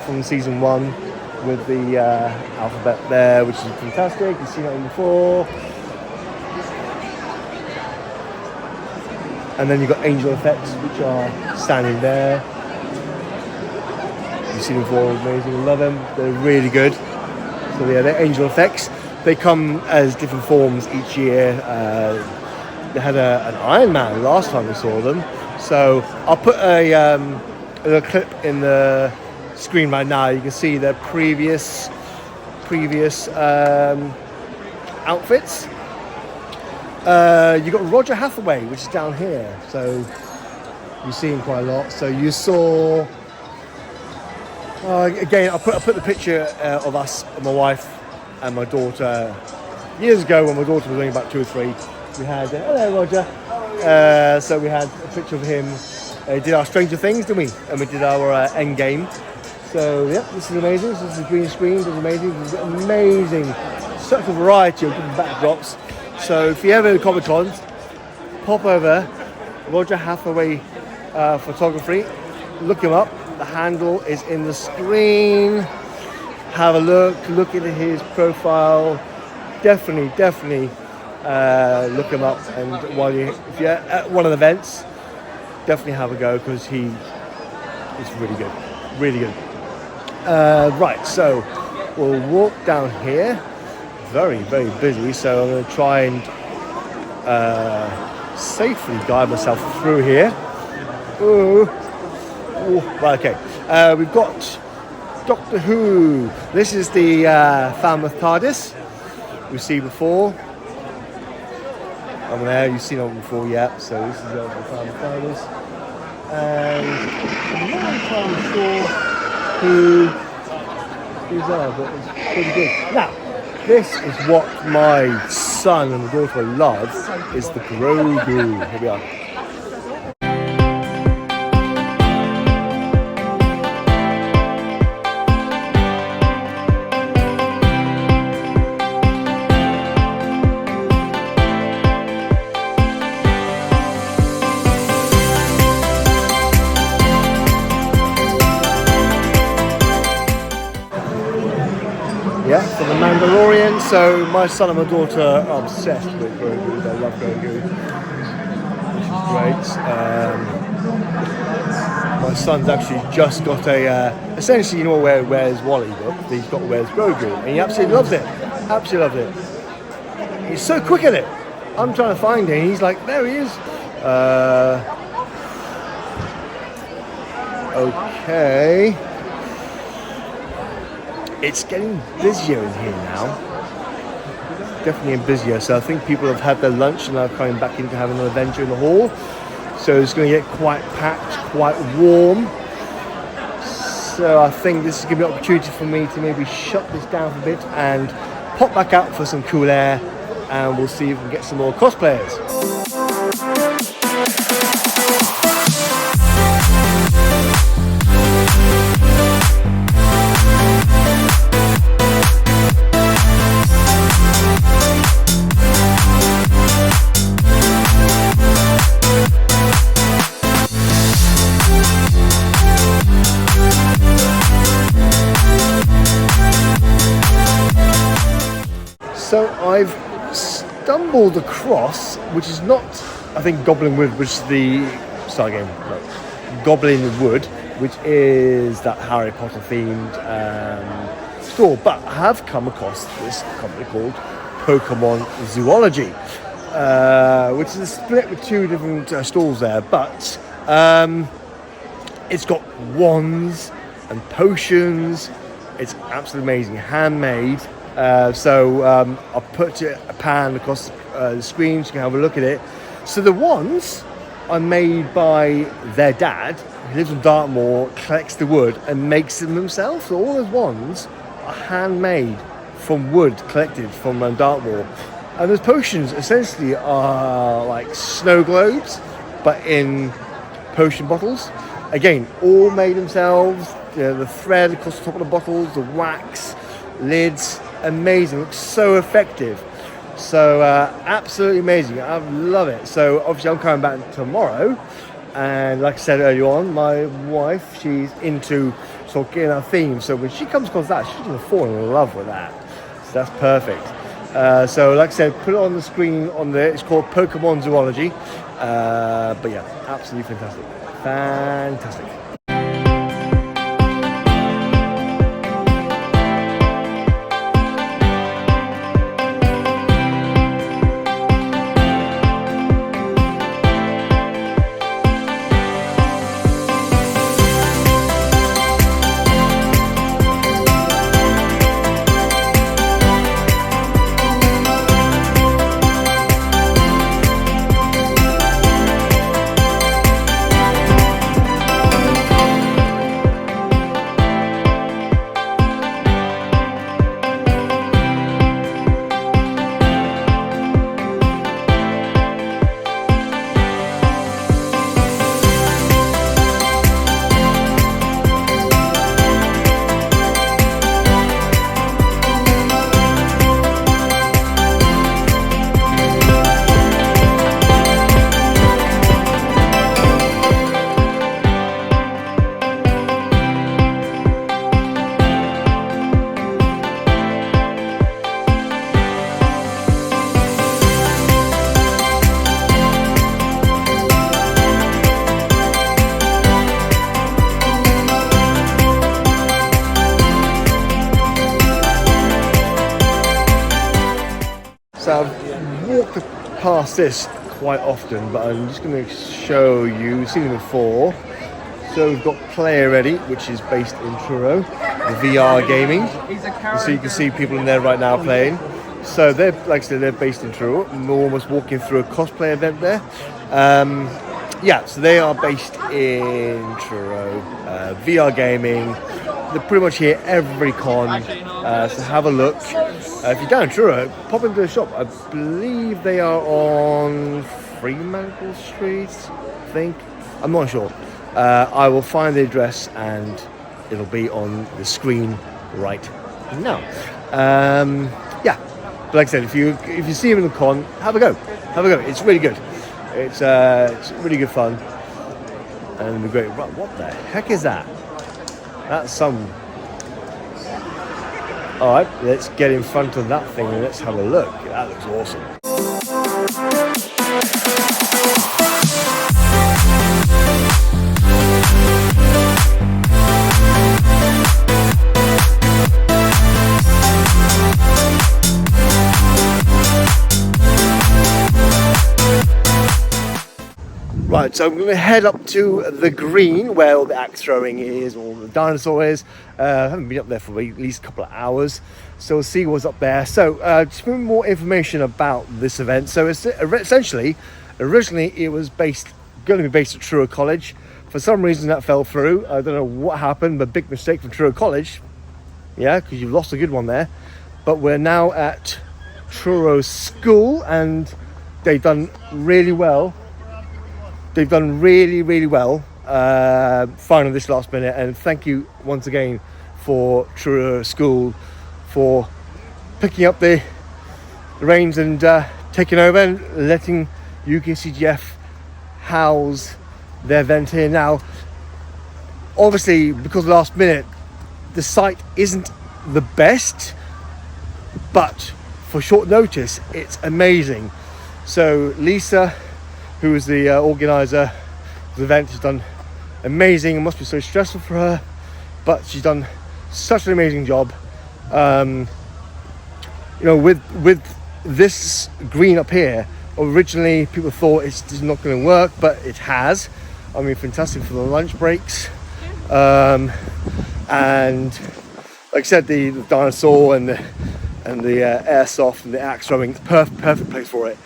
from season 1 with the alphabet there, which is fantastic. You've seen that one before. And then you've got Angel Effects, which are standing there. You've seen them before, amazing, love them. They're really good. So yeah, they're Angel Effects. They come as different forms each year. They had an Iron Man last time we saw them. So I'll put a little clip in the screen right now. You can see their previous outfits. You got Roger Hathaway, which is down here, so you see him quite a lot. So you saw again. I put the picture of us, my wife and my daughter, years ago when my daughter was only about 2 or 3. We had hello Roger. So we had a picture of him. Did our Stranger Things, didn't we? And we did our End Game. So yeah, this is amazing. This is the green screen. This is amazing. There's amazing, such a variety of different backdrops. So if you ever in Comic Con, pop over Roger Hathaway Photography, look him up. The handle is in the screen. Have a look at his profile. Definitely look him up. And if you're at one of the events, definitely have a go because he is really good. Right, so we'll walk down here. Very busy, so I'm going to try and safely guide myself through here. Ooh. Right, okay. We've got Doctor Who. This is the Falmouth TARDIS we've seen before. Over there, you've seen it before, yeah. So this is the Falmouth TARDIS. And I'm not entirely sure who's there, but it's pretty good. Now, this is what my son and my daughter love, is the Grogu. Here we are. Yeah, for the Mandalorian. So my son and my daughter are obsessed with Grogu. They love Grogu, which is great. My son's actually just got a, essentially, you know, where's Wally book. He's got Where's Grogu, and he absolutely loves it. Absolutely loves it. He's so quick at it. I'm trying to find him. He's like, there he is. Okay. It's getting busier in here now. Definitely busier. So I think people have had their lunch and are coming back in to have an adventure in the hall. So it's going to get quite packed, quite warm. So I think this is going to be an opportunity for me to maybe shut this down for a bit and pop back out for some cool air, and we'll see if we can get some more cosplayers. So I've stumbled across, which is not, I think, Goblin Wood, which is the, start again, no, Goblin Wood, which is that Harry Potter themed store, but I have come across this company called Pokemon Zoology, which is a split with two different stalls there, but it's got wands and potions. It's absolutely amazing, handmade. So I'll put a pan across the screen so you can have a look at it. So the wands are made by their dad, who lives in Dartmoor, collects the wood and makes them himself. So all those wands are handmade from wood collected from Dartmoor. And those potions essentially are like snow globes, but in potion bottles. Again, all made themselves. You know, the thread across the top of the bottles, the wax, lids. Amazing, looks so effective. So absolutely amazing. I love it. So obviously I'm coming back tomorrow, and like I said earlier on, my wife, she's into sort of getting our theme. So when she comes across that, she's going to fall in love with that. So that's perfect. So like I said, put it on the screen on there. It's called Pokemon Zoology. But yeah, absolutely fantastic. Fantastic. So I've walked past this quite often, but I'm just going to show you, you've seen it before. So we've got Player Ready, which is based in Truro, the VR gaming. So you can see people in there right now playing. So they're, like I said, they're based in Truro. We're almost walking through a cosplay event there. Yeah, so they are based in Truro, VR gaming. They're pretty much here every con, so have a look. If you're down in Truro, pop into the shop. I believe they are on Fremantle Street, I think. I'm not sure. I will find the address and it'll be on the screen right now. Yeah, but like I said, if you see them in the con, have a go. Have a go. It's really good. It's really good fun and the great. What the heck is that? That's some All right, let's get in front of that thing and let's have a look. That looks awesome. Right, so I'm going to head up to the green where all the axe throwing is, all the dinosaur is. I haven't been up there for at least a couple of hours, so we'll see what's up there. So, just a bit more information about this event. So, it's essentially, originally it was going to be based at Truro College. For some reason that fell through. I don't know what happened, but big mistake from Truro College. Yeah, because you've lost a good one there. But we're now at Truro School, and they've done really well. They've done really, really well finding this last minute, and thank you once again for Truro School for picking up the reins and taking over and letting UKCGF house their event here. Now, obviously, because last minute, the site isn't the best, but for short notice, it's amazing. So Lisa, who is the organizer of the event, has done amazing. It must be so stressful for her, but she's done such an amazing job. You know, with this green up here, originally people thought it's not going to work, but it has. I mean, fantastic for the lunch breaks, and like I said, the dinosaur and the airsoft and the axe throwing, it's perfect place for it.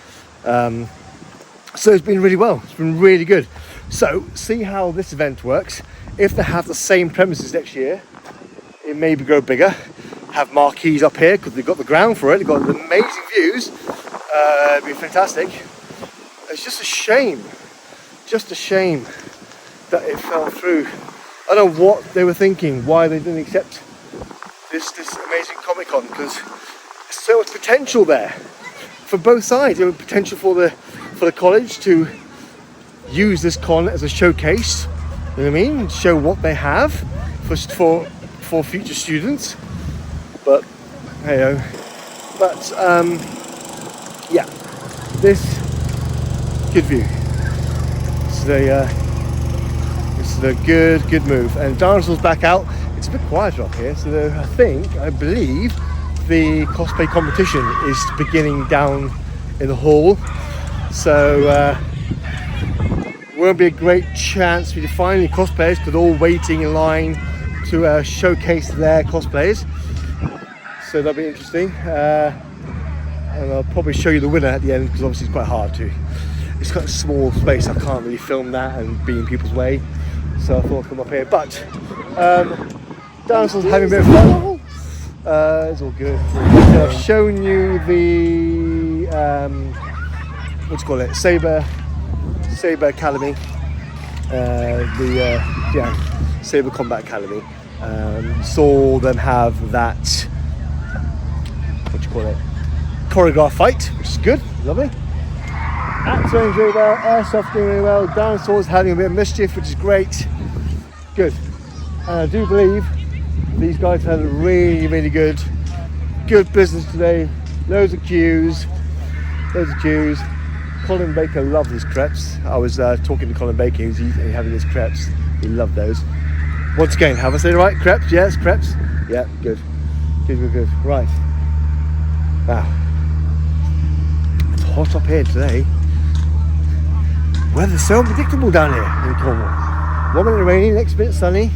So it's been really well. It's been really good. So see how this event works. If they have the same premises next year, it maybe grow bigger. Have marquees up here because they've got the ground for it. They've got amazing views. It'd be fantastic. It's just a shame that it fell through. I don't know what they were thinking, why they didn't accept this amazing Comic-Con, because there's so much potential there for both sides. There was potential for the college to use this con as a showcase, you know what I mean? Show what they have for future students. But hey, yeah, this good view. This is a good move. And dinosaurs back out. It's a bit quieter up here, so I believe the cosplay competition is beginning down in the hall. So won't be a great chance for you to find any cosplayers because they're all waiting in line to showcase their cosplays. So that'll be interesting. And I'll probably show you the winner at the end because obviously it's quite hard to. It's quite a small space. I can't really film that and be in people's way. So I thought I'd come up here. But dinosaurs having a bit of fun. It's all good. So I've shown you the what do you call it? Saber Academy. Saber Combat Academy. Saw them have that, what do you call it? Choreographed fight, which is good, lovely. Axe doing really well, airsoft doing really well, dinosaurs having a bit of mischief, which is great. Good. And I do believe these guys had a really good business today. Loads of queues. Colin Baker loved his crepes. I was talking to Colin Baker, who's having his crepes. He loved those. Once again, have I said it right? Crepes? Yes, crepes. Yeah, good. Right. Wow. It's hot up here today. Weather's so unpredictable down here in Cornwall. 1 minute rainy, next minute sunny.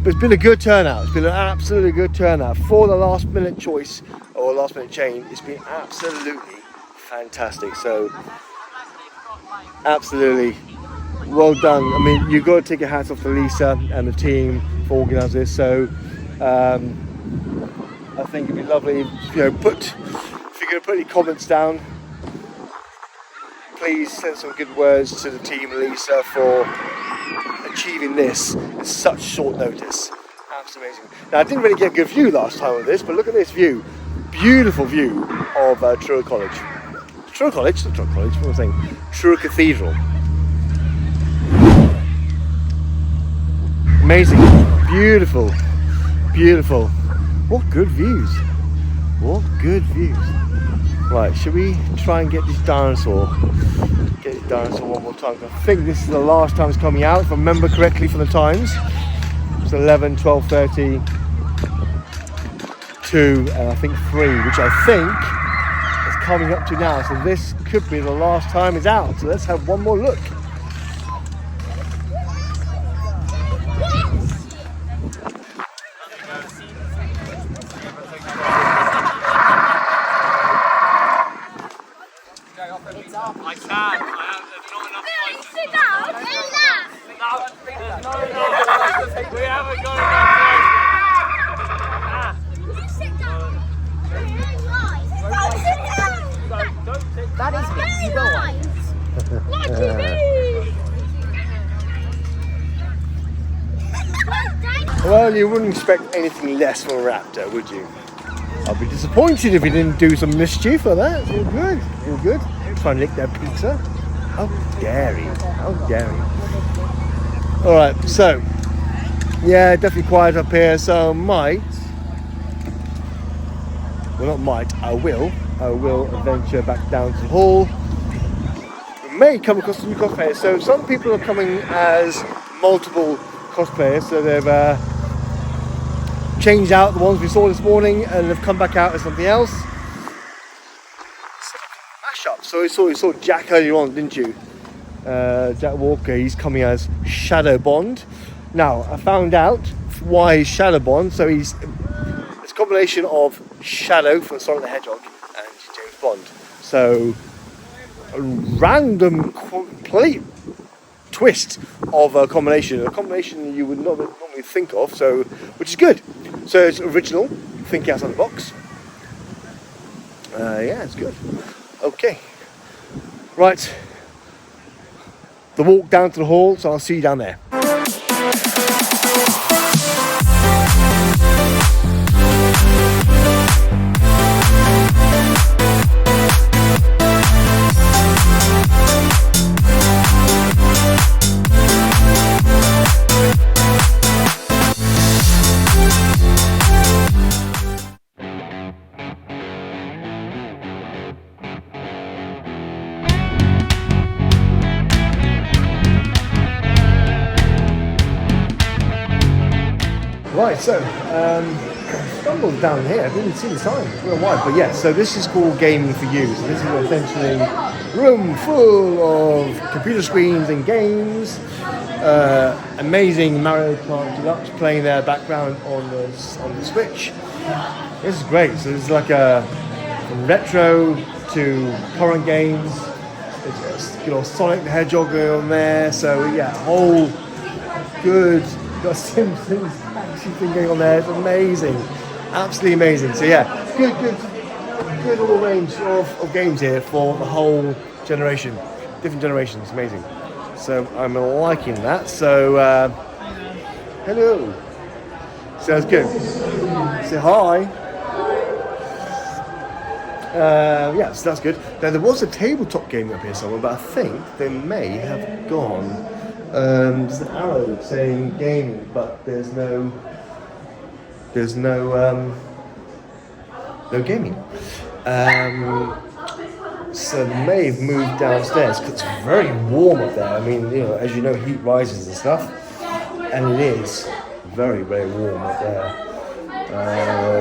But it's been a good turnout. It's been an absolutely good turnout. For the last minute choice or last minute change, it's been absolutely fantastic. So, absolutely well done. I mean, you've got to take your hats off to Lisa and the team for organising this. So, I think it'd be lovely. If you're going to put any comments down, please send some good words to the team, Lisa, for achieving this in such short notice. Absolutely amazing. Now, I didn't really get a good view last time of this, but look at this view. Beautiful view of Truro College. Truro College? Not Truro College, what am I saying? Truro Cathedral. Amazing. Beautiful. What good views. What good views. Right, should we try and get this dinosaur? Get this dinosaur one more time. I think this is the last time it's coming out, if I remember correctly from the times. It's 11, 12:30, 2, and I think 3, which I think is coming up to now. So this could be the last time it's out. So let's have one more look. I can. There's not enough time. Sit down and laugh. No, we haven't got enough time. Sit down. Don't sit down. That is me. You go on. Lucky me. Well, you wouldn't expect anything less from a raptor, would you? I'd be disappointed if he didn't do some mischief for that. All good, all good. Try and lick their pizza. How dare he? How dare he? All right, so yeah, definitely quiet up here. So I will venture back down to the hall. We may come across some new cosplayers. So some people are coming as multiple cosplayers. So they've changed out the ones we saw this morning and they've come back out as something else. Mashup. So you saw Jack earlier on, didn't you? Jack Walker. He's coming as Shadow Bond. Now I found out why he's Shadow Bond. So it's a combination of Shadow from Sonic the Hedgehog and James Bond. So a random complete twist of a combination you would not normally think of. So which is good. So it's original, thinking outside the box. Yeah, it's good. Okay, right. The walk down to the hall, so I'll see you down there. Right, so stumbled down here. I didn't see the sign. It's real wide, but yeah. So this is called Gaming for You. So this is essentially a room full of computer screens and games. Amazing Mario Kart Deluxe playing their background on the Switch. This is great. So it's like from retro to current games. It's Sonic the Hedgehog on there. So yeah, whole good. Got Simpsons action thing going on there. It's amazing, absolutely amazing. So yeah, good all range of games here for the whole generation, different generations. Amazing. So I'm liking that. So hello. Sounds good. Say hi. Yeah, so that's good. Now there was a tabletop game up here somewhere, but I think they may have gone. There's an arrow saying gaming, but there's no gaming. So they may have moved downstairs because it's very warm up there. I mean, as you know, heat rises and stuff, and it is very, very warm up there.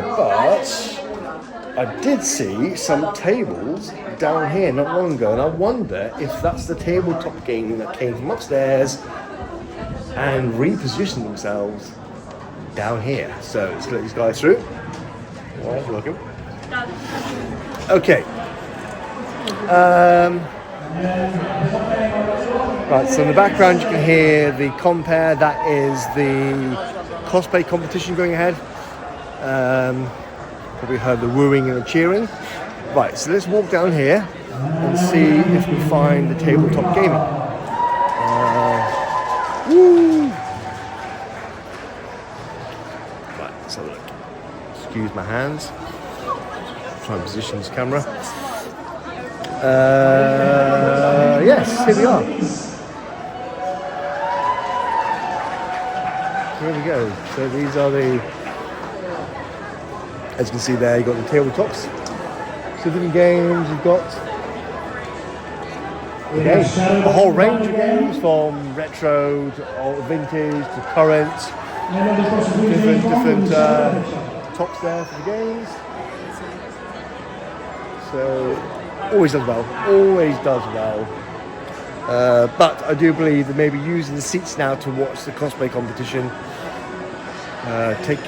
But I did see some tables down here not long ago, and I wonder if that's the tabletop game that came from upstairs and repositioned themselves down here. So let's let these guys through. All right, welcome. Okay. Right, so in the background you can hear the compare. That is the cosplay competition going ahead. Probably heard the wooing and the cheering. Right, so let's walk down here and see if we find the tabletop gaming. Woo! Right, let's have a look. Excuse my hands. Try and position this camera. Yes, here we are. Here we go. So these are the As you can see there, you've got the tabletops. So different games, you've got a whole range of games from retro to old vintage to current. Different tops there for the games. So always does well. But I do believe they may be using the seats now to watch the cosplay competition. Take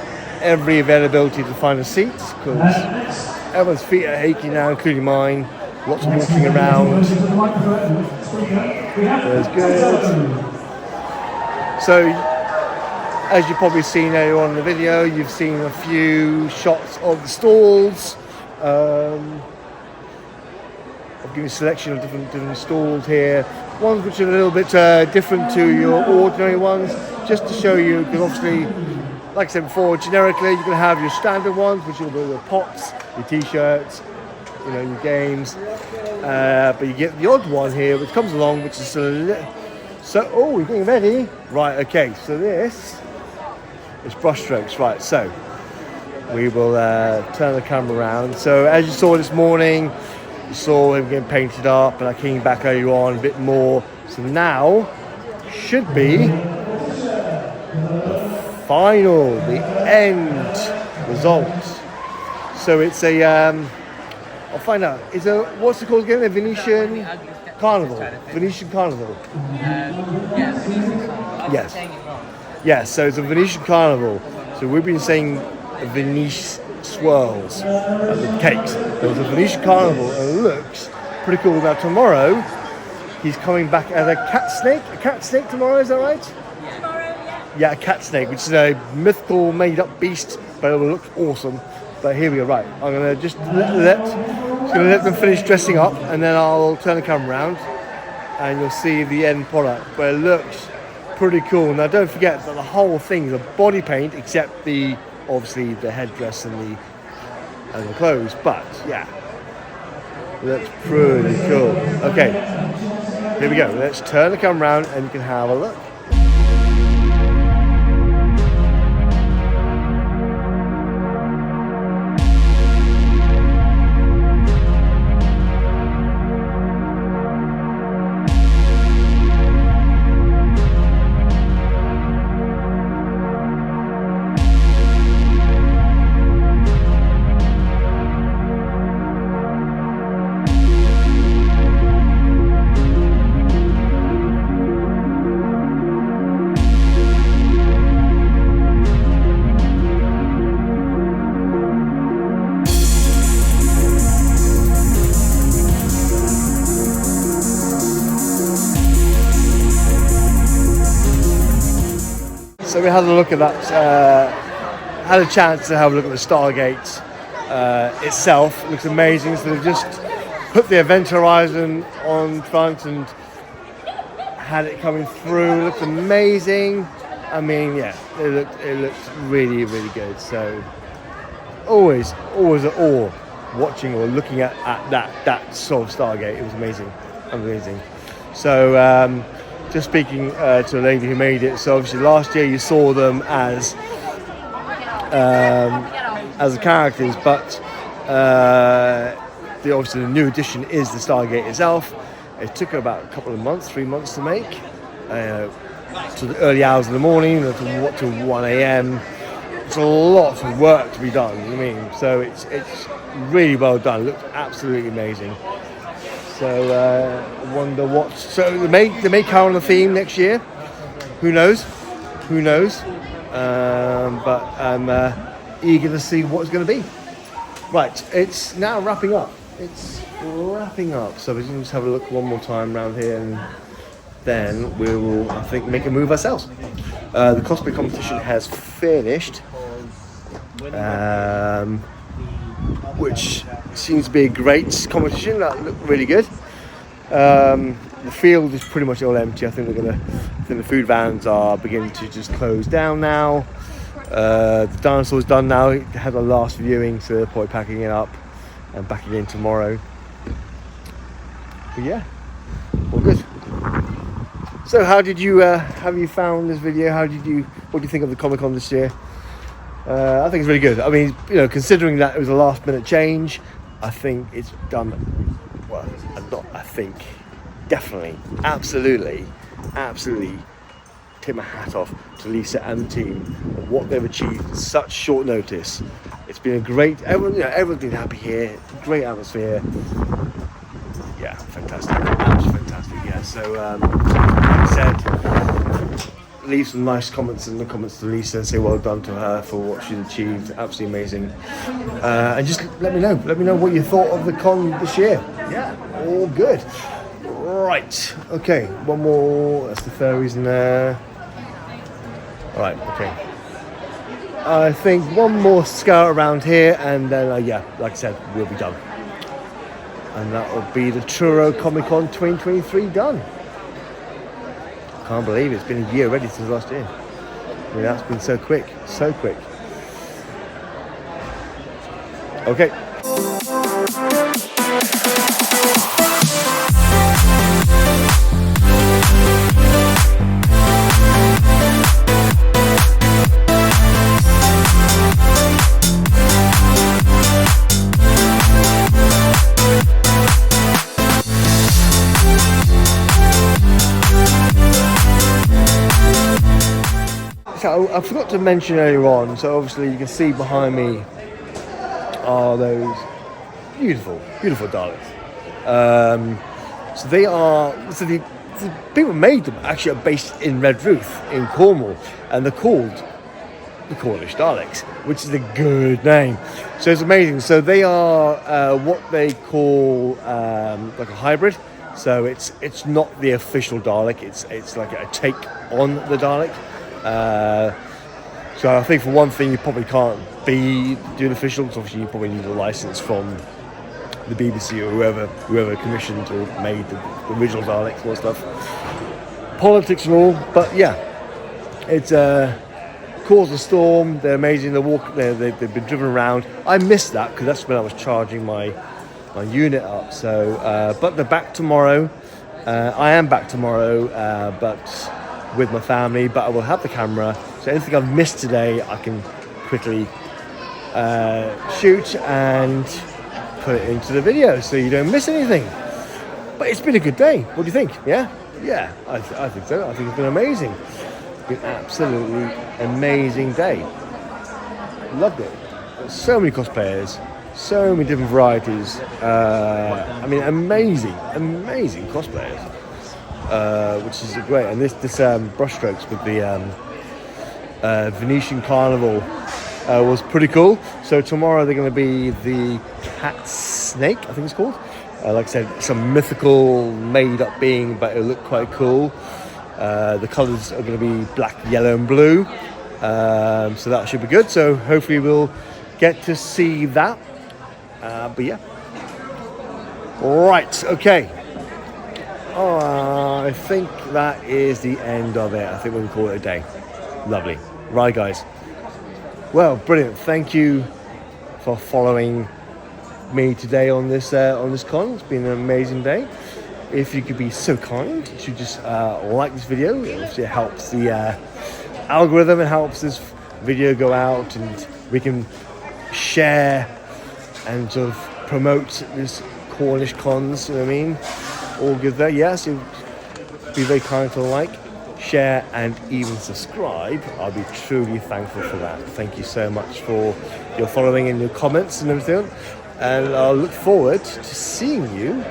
every availability to find a seat because everyone's feet are aching now, including mine. Lots of walking around. That's good. So, as you've probably seen earlier on in the video, you've seen a few shots of the stalls. I've given a selection of different stalls here. Ones which are a little bit different to your ordinary ones, just to show you, because obviously, like I said before, generically you can have your standard ones, which will be your pops, your t-shirts, you know, your games. But you get the odd one here, which comes along, which is oh, we're getting ready. Right, okay, so this is brushstrokes. Right, so we will turn the camera around. So as you saw this morning, you saw him getting painted up, and I came back earlier on a bit more. So now should be the end results. So it's a I'll find out. It's a, what's it called again? A Venetian Carnival. Venetian Carnival. Yes. Yes, so it's a Venetian Carnival. So we've been saying Venetian swirls at the cakes. There's a Venetian Carnival and it looks pretty cool. Now tomorrow he's coming back as a cat snake. A cat snake tomorrow, is that right? Yeah, a cat snake, which is a mythical made up beast, but it will look awesome. But here we go, right. I'm gonna just let them finish dressing up and then I'll turn the camera around and you'll see the end product. But it looks pretty cool. Now don't forget that the whole thing is a body paint except obviously the headdress and the clothes. But yeah, it looks pretty cool. Okay, here we go. Let's turn the camera around and you can have a look. So we had a look at that, had a chance to have a look at the Stargate itself. It looks amazing. So they've just put the event horizon on front and had it coming through. It looked amazing. I mean, yeah, it looked really, really good. So always at awe watching or looking at that sort of Stargate. It was amazing. So just speaking to a lady who made it. So obviously last year you saw them as the characters, but obviously the new edition is the Stargate itself. It took about a couple of months, 3 months to make. To the early hours of the morning, to 1 a.m. It's a lot of work to be done. I mean, so it's really well done. It looked absolutely amazing. So wonder what. So they may carry on the theme next year. Who knows? But I'm eager to see what it's going to be. Right, it's now wrapping up. So we can just have a look one more time around here, and then we will, I think, make a move ourselves. The cosplay competition has finished, which seems to be a great competition. That looked really good. The field is pretty much all empty. I think the food vans are beginning to just close down now. The dinosaur's done now. It had a last viewing, so they're probably packing it up and back again tomorrow. But yeah, all good. So how did you have you found this video? What do you think of the Comic-Con this year? I think it's really good. I mean, you know, considering that it was a last minute change, I think it's done well. Not I think, definitely, absolutely tip my hat off to Lisa and the team of what they've achieved in such short notice. It's been a great, everyone's been happy here, great atmosphere. Yeah, fantastic, absolutely fantastic. Yeah, so like I said, leave some nice comments in the comments to Lisa and say well done to her for what she's achieved. Absolutely amazing. And just let me know what you thought of the con this year. Yeah, all good. Right, okay, one more. That's the fairies in there. All right, okay. I think one more scout around here, and then yeah, like I said, we'll be done. And that will be the Truro Comic Con 2023 done. Can't believe it's been a year already since last year. I mean, that's been so quick, so quick. Okay. So I forgot to mention earlier on, so obviously you can see behind me are those beautiful Daleks. So they are, the people who made them actually are based in Redruth in Cornwall, and they're called the Cornish Daleks, which is a good name. So it's amazing. So they are what they call like a hybrid. So it's not the official Dalek, it's like a take on the Dalek. So I think for one thing you probably can't be doing official, because obviously you probably need a license from the BBC or whoever commissioned or made the original Daleks and stuff. Politics and all, but yeah, it's caused a storm. They're amazing. They've been driven around. I missed that because that's when I was charging my unit up. So, but they're back tomorrow. I am back tomorrow, but with my family, but I will have the camera, so anything I've missed today I can quickly shoot and put it into the video so you don't miss anything. But it's been a good day. What do you think? Yeah, I think so. I think it's been amazing. It's been absolutely amazing day. Loved it. So many cosplayers, so many different varieties. I mean, amazing cosplayers. Which is great, and this brushstrokes with the Venetian Carnival was pretty cool. So tomorrow they're going to be the cat snake, I think it's called. Like I said, some mythical made-up being, but it'll look quite cool. The colours are going to be black, yellow, and blue. So that should be good. So hopefully we'll get to see that. But yeah, right, okay. I think that is the end of it. I think we can call it a day. Lovely. Right, guys. Well, brilliant. Thank you for following me today on this con. It's been an amazing day. If you could be so kind to just like this video, it helps the algorithm. It helps this video go out, and we can share and sort of promote this Cornish cons. You know what I mean? All good there. Yes, be very kind to like, share, and even subscribe. I'll be truly thankful for that. Thank you so much for your following and your comments and everything. And I'll look forward to seeing you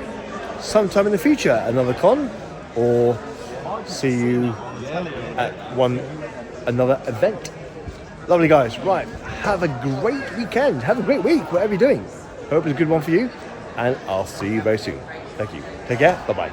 sometime in the future, another con, or see you at another event. Lovely, guys. Right, have a great weekend. Have a great week, whatever you're doing. Hope it's a good one for you, and I'll see you very soon. Thank you. Take care. Bye-bye.